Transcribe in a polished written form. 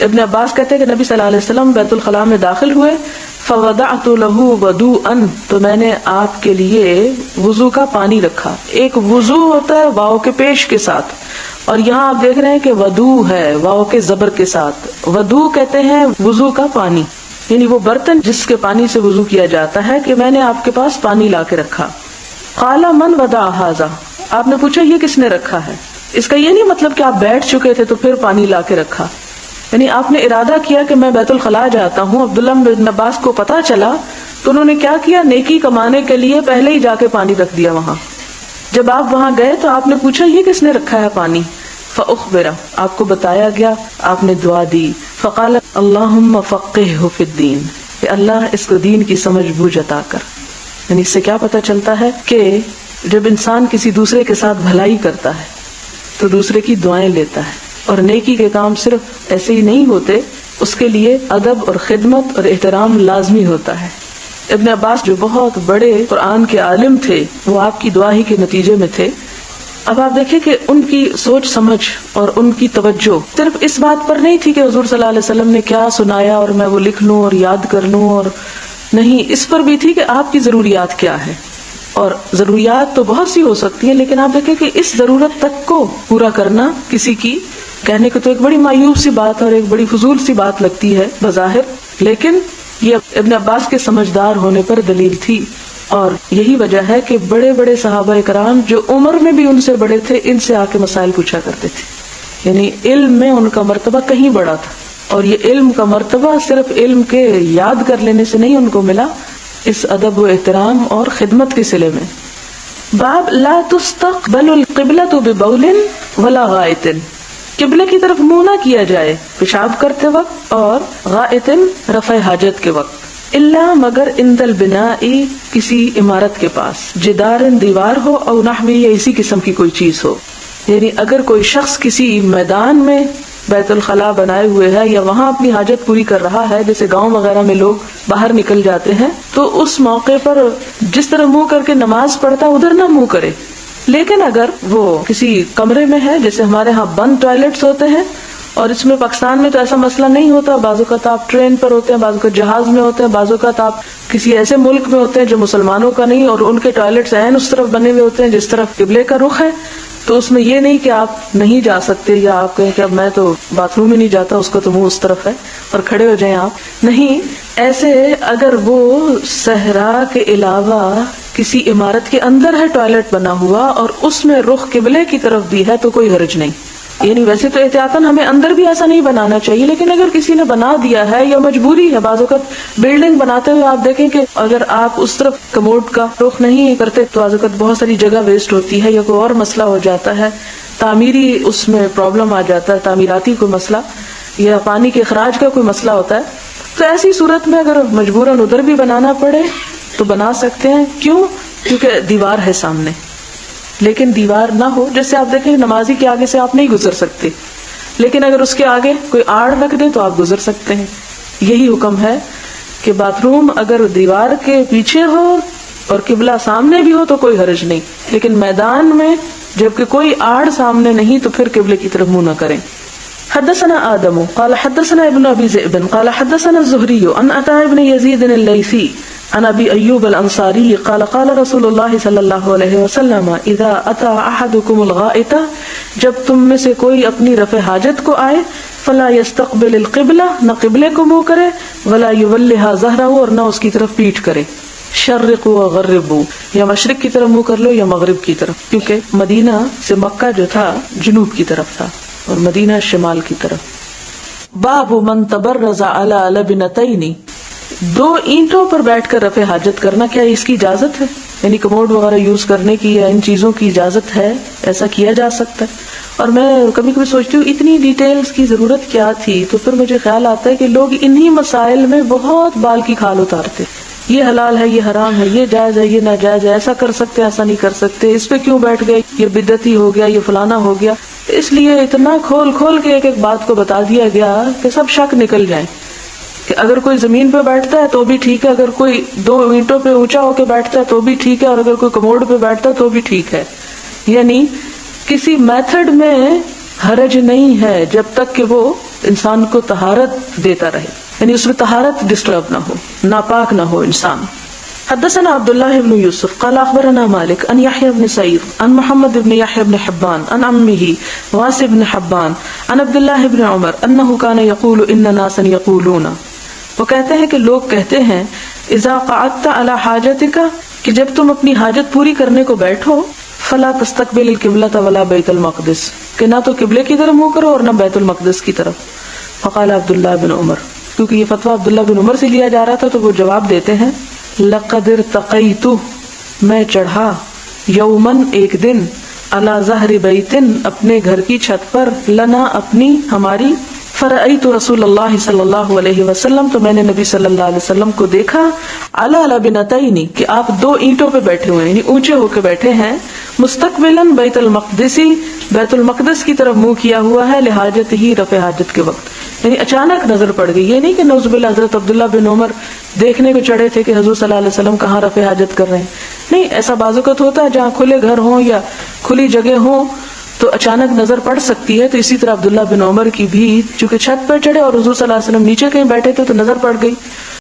ابن عباس کہتے ہیں کہ نبی صلی اللہ علیہ وسلم بیت الخلاء میں داخل ہوئے، فوضعت له وضوءا، تو میں نے آپ کے لیے وضو کا پانی رکھا. ایک وضو ہوتا ہے واو کے پیش کے ساتھ، اور یہاں آپ دیکھ رہے ہیں کہ ودو ہے واو کے زبر کے ساتھ. ودو کہتے ہیں وضو کا پانی، یعنی وہ برتن جس کے پانی سے وضو کیا جاتا ہے، کہ میں نے آپ کے پاس پانی لا کے رکھا. قال من وضع هذا، آپ نے پوچھا یہ کس نے رکھا ہے. اس کا یہ نہیں مطلب کہ آپ بیٹھ چکے تھے تو پھر پانی لا کے رکھا، یعنی آپ نے ارادہ کیا کہ میں بیت الخلاء جاتا ہوں. عبداللہ بن عباس کو پتا چلا تو انہوں نے کیا کیا، نیکی کمانے کے لیے پہلے ہی جا کے پانی رکھ دیا وہاں. جب آپ وہاں گئے تو آپ نے پوچھا یہ کس نے رکھا ہے پانی، فاخبر، آپ کو بتایا گیا. آپ نے دعا دی، فقال اللہم فقہہ فی الدین، کہ اللہ اس کو دین کی سمجھ بوجھ عطا کر. یعنی اس سے کیا پتا چلتا ہے کہ جب انسان کسی دوسرے کے ساتھ بھلائی کرتا ہے تو دوسرے کی دعائیں لیتا ہے، اور نیکی کے کام صرف ایسے ہی نہیں ہوتے، اس کے لیے ادب اور خدمت اور احترام لازمی ہوتا ہے. ابن عباس جو بہت بڑے قرآن کے عالم تھے، وہ آپ کی دعا ہی کے نتیجے میں تھے. اب آپ دیکھیں کہ ان کی سوچ سمجھ اور ان کی توجہ صرف اس بات پر نہیں تھی کہ حضور صلی اللہ علیہ وسلم نے کیا سنایا اور میں وہ لکھ لوں اور یاد کر لوں، اور نہیں، اس پر بھی تھی کہ آپ کی ضروریات کیا ہے. اور ضروریات تو بہت سی ہو سکتی ہیں، لیکن آپ دیکھیں کہ اس ضرورت تک کو پورا کرنا کسی کی کہنے کو تو ایک بڑی مایوب سی بات اور ایک بڑی فضول سی بات لگتی ہے بظاہر، لیکن یہ ابن عباس کے سمجھدار ہونے پر دلیل تھی. اور یہی وجہ ہے کہ بڑے بڑے صحابہ کرام جو عمر میں بھی ان سے بڑے تھے، ان سے آ کے مسائل پوچھا کرتے تھے. یعنی علم میں ان کا مرتبہ کہیں بڑا تھا، اور یہ علم کا مرتبہ صرف علم کے یاد کر لینے سے نہیں ان کو ملا، اس ادب و احترام اور خدمت کے صلے میں. باب لا تستقبل القبلۃ ببول ولا غائط، قبلے کی طرف منہ نہ کیا جائے پیشاب کرتے وقت اور غائط رفع حاجت کے وقت. الا مگر عند البناء، کسی عمارت کے پاس، جدار دیوار ہو، او نحوی یا اسی قسم کی کوئی چیز ہو. یعنی اگر کوئی شخص کسی میدان میں بیت الخلاء بنائے ہوئے ہے یا وہاں اپنی حاجت پوری کر رہا ہے، جیسے گاؤں وغیرہ میں لوگ باہر نکل جاتے ہیں، تو اس موقع پر جس طرح منہ کر کے نماز پڑھتا ہے ادھر نہ منہ کرے. لیکن اگر وہ کسی کمرے میں ہے، جیسے ہمارے ہاں بند ٹوائلٹس ہوتے ہیں، اور اس میں پاکستان میں تو ایسا مسئلہ نہیں ہوتا، بعض اوقات آپ ٹرین پر ہوتے ہیں، بعض اوقات جہاز میں ہوتے ہیں، بعض اوقات آپ کسی ایسے ملک میں ہوتے ہیں جو مسلمانوں کا نہیں، اور ان کے ٹوائلٹس عین اس طرف بنے ہوئے ہوتے ہیں جس طرف قبلے کا رخ ہے. تو اس میں یہ نہیں کہ آپ نہیں جا سکتے، یا آپ کہیں کہ اب میں تو باتھ روم ہی نہیں جاتا، اس کو تو منہ اس طرف ہے، اور کھڑے ہو جائیں آپ. نہیں، ایسے اگر وہ صحرا کے علاوہ کسی عمارت کے اندر ہے ٹوائلٹ بنا ہوا اور اس میں رخ قبلے کی طرف بھی ہے تو کوئی حرج نہیں. یعنی ویسے تو احتیاطاً ہمیں اندر بھی ایسا نہیں بنانا چاہیے، لیکن اگر کسی نے بنا دیا ہے یا مجبوری ہے، بعض اوقات بلڈنگ بناتے ہوئے آپ دیکھیں کہ اگر آپ اس طرف کموڈ کا رخ نہیں کرتے تو بعض اوقات بہت ساری جگہ ویسٹ ہوتی ہے، یا کوئی اور مسئلہ ہو جاتا ہے، تعمیری اس میں پرابلم آ جاتا ہے، تعمیراتی کوئی مسئلہ یا پانی کے اخراج کا کوئی مسئلہ ہوتا ہے. تو ایسی صورت میں اگر مجبوراً ادھر بھی بنانا پڑے تو بنا سکتے ہیں. کیوں؟ کیونکہ دیوار ہے سامنے. لیکن دیوار نہ ہو، جیسے آپ دیکھیں نمازی کے آگے سے آپ نہیں گزر سکتے، لیکن اگر اس کے آگے کوئی آڑ رکھ دے تو آپ گزر سکتے ہیں. یہی حکم ہے کہ باتھ روم اگر دیوار کے پیچھے ہو اور قبلہ سامنے بھی ہو تو کوئی حرج نہیں، لیکن میدان میں جبکہ کوئی آڑ سامنے نہیں تو پھر قبلے کی طرف منہ نہ کریں. حدثنا آدم قال حدثنا ابن ابي ذئب قال حدثنا الزهري عن عطاء بن يزيد الليثي عن ابي ايوب الانصاري قال قال رسول الله صلى الله عليه وسلم اذا اتى احدكم الغائط، جب تم میں سے کوئی اپنی رفع حاجت کو آئے، فلا يستقبل القبلة، نہ قبلے کو منہ کرے، ولا يولها ظهره، اور نہ اس کی طرف پیٹھ کرے. شرقوا وغربوا، یا مشرق کی طرف منہ کر لو یا مغرب کی طرف، کیونکہ مدینہ سے مکہ جو تھا جنوب کی طرف تھا اور مدینہ شمال کی طرف. باب من تبرز علی لبنتین، دو اینٹوں پر بیٹھ کر رفع حاجت کرنا، کیا اس کی اجازت ہے؟ یعنی کموڈ وغیرہ یوز کرنے کی یا ان چیزوں کی اجازت ہے؟ ایسا کیا جا سکتا ہے؟ اور میں کبھی کبھی سوچتی ہوں اتنی ڈیٹیلز کی ضرورت کیا تھی، تو پھر مجھے خیال آتا ہے کہ لوگ انہی مسائل میں بہت بال کی کھال اتارتے، یہ حلال ہے، یہ حرام ہے، یہ جائز ہے، یہ ناجائز ہے، ایسا کر سکتے، ایسا نہیں کر سکتے، اس پہ کیوں بیٹھ گئے، یہ بدعتی ہو گیا، یہ فلانا ہو گیا. اس لیے اتنا کھول کھول کے ایک ایک بات کو بتا دیا گیا کہ سب شک نکل جائیں کہ اگر کوئی زمین پہ بیٹھتا ہے تو بھی ٹھیک ہے، اگر کوئی دو اینٹوں پہ اونچا ہو کے بیٹھتا ہے تو بھی ٹھیک ہے، اور اگر کوئی کموڈ پہ بیٹھتا ہے تو بھی ٹھیک ہے. یعنی کسی میتھڈ میں حرج نہیں ہے جب تک کہ وہ انسان کو طہارت دیتا رہے، یعنی اس میں طہارت ڈسٹرب نہ ہو، ناپاک نہ ہو انسان. حدثنا عبد الله بن يوسف قال اخبرنا مالك عن يحيى بن سعيد عن محمد بن يحيى بن حبان عن عمه واسع بن حبان عن عبد الله بن عمر انه كان يقول ان ناسا يقولون، وہ کہتے ہیں کہ لوگ کہتے ہیں اذا قعدت على حاجتك، کہ جب تم اپنی حاجت پوری کرنے کو بیٹھو، فلا تستقبل القبلة ولا بیت المقدس، کہ نہ تو قبلے کی طرف منہ کرو اور نہ بیت المقدس کی طرف. فقال عبد الله بن عمر، کیونکہ یہ فتویٰ عبداللہ بن عمر سے لیا جا رہا تھا تو وہ جواب دیتے ہیں لقد ارتقیت، میں چڑھا، یومن ایک دن، علی ظہر بیت، اپنے گھر کی چھت پر، لنا اپنی، ہماری، فرأیت رسول اللہ صلی اللہ علیہ وسلم، تو میں نے نبی صلی اللہ علیہ وسلم کو دیکھا، علی لبنتین، کہ آپ دو اینٹوں پہ بیٹھے ہوئے ہیں، یعنی اونچے ہو کے بیٹھے ہیں، مستقبلا بیت المقدسی، بیت المقدس کی طرف منہ کیا ہوا ہے، لحاجت ہی، رفع حاجت کے وقت. یعنی اچانک نظر پڑ گئی، یہ نہیں کہ نعوذ باللہ حضرت عبداللہ بن عمر دیکھنے کو چڑھے تھے کہ حضور صلی اللہ علیہ وسلم کہاں رفع حاجت کر رہے ہیں، نہیں، ایسا بعض اوقات ہوتا ہے جہاں کھلے گھر ہوں یا کھلی جگہ ہوں تو اچانک نظر پڑ سکتی ہے. تو اسی طرح عبداللہ بن عمر کی بھی چونکہ چھت پر چڑھے اور حضور صلی اللہ علیہ وسلم نیچے کہیں بیٹھے تھے تو نظر پڑ گئی.